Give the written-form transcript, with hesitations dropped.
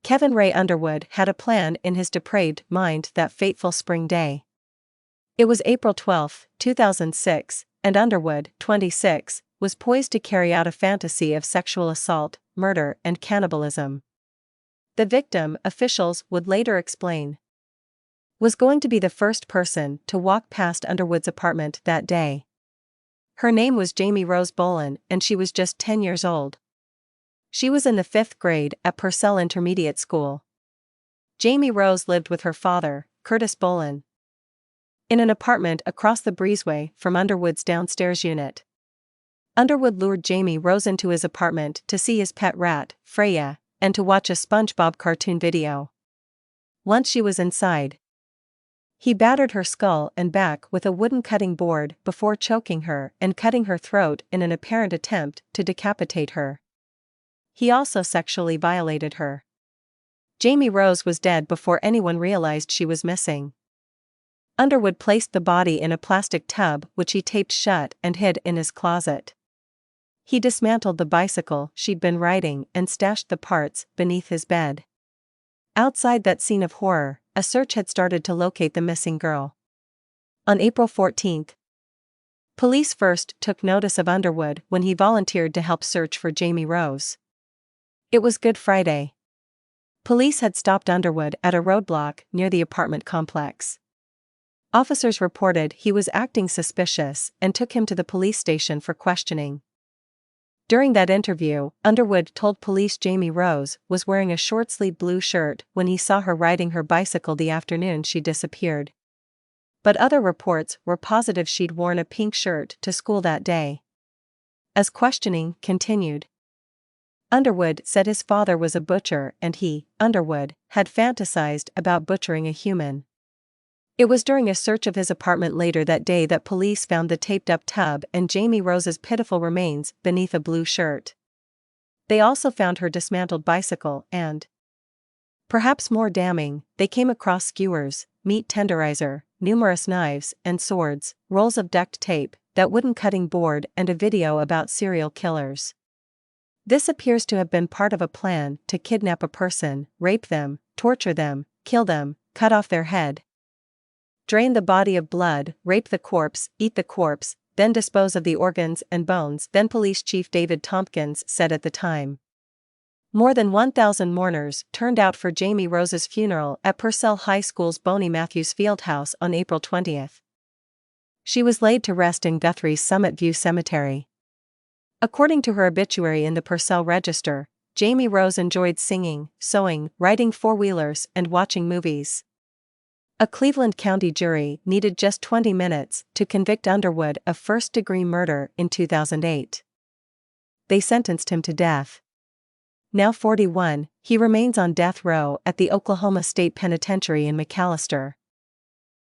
Kevin Ray Underwood had a plan in his depraved mind that fateful spring day. It was April 12, 2006, and Underwood, 26, was poised to carry out a fantasy of sexual assault, murder, and cannibalism. The victim, officials would later explain, was going to be the first person to walk past Underwood's apartment that day. Her name was Jamie Rose Bolin, and she was just 10 years old. She was in the 5th grade at Purcell Intermediate School. Jamie Rose lived with her father, Curtis Bolin, in an apartment across the breezeway from Underwood's downstairs unit. Underwood lured Jamie Rose into his apartment to see his pet rat, Freya, and to watch a SpongeBob cartoon video. Once she was inside, he battered her skull and back with a wooden cutting board before choking her and cutting her throat in an apparent attempt to decapitate her. He also sexually violated her. Jamie Rose was dead before anyone realized she was missing. Underwood placed the body in a plastic tub which he taped shut and hid in his closet. He dismantled the bicycle she'd been riding and stashed the parts beneath his bed. Outside that scene of horror, a search had started to locate the missing girl. On April 14, police first took notice of Underwood when he volunteered to help search for Jamie Rose. It was Good Friday. Police had stopped Underwood at a roadblock near the apartment complex. Officers reported he was acting suspicious and took him to the police station for questioning. During that interview, Underwood told police Jamie Rose was wearing a short-sleeved blue shirt when he saw her riding her bicycle the afternoon she disappeared. But other reports were positive she'd worn a pink shirt to school that day. As questioning continued, Underwood said his father was a butcher and he, Underwood, had fantasized about butchering a human. It was during a search of his apartment later that day that police found the taped-up tub and Jamie Rose's pitiful remains beneath a blue shirt. They also found her dismantled bicycle and, perhaps more damning, they came across skewers, meat tenderizer, numerous knives and swords, rolls of duct tape, that wooden cutting board and a video about serial killers. This appears to have been part of a plan to kidnap a person, rape them, torture them, kill them, cut off their head, drain the body of blood, rape the corpse, eat the corpse, then dispose of the organs and bones, then Police Chief David Tompkins said at the time. More than 1,000 mourners turned out for Jamie Rose's funeral at Purcell High School's Boney Matthews Fieldhouse on April 20. She was laid to rest in Guthrie's Summit View Cemetery. According to her obituary in the Purcell Register, Jamie Rose enjoyed singing, sewing, riding four-wheelers, and watching movies. A Cleveland County jury needed just 20 minutes to convict Underwood of first-degree murder in 2008. They sentenced him to death. Now 41, he remains on death row at the Oklahoma State Penitentiary in McAlester.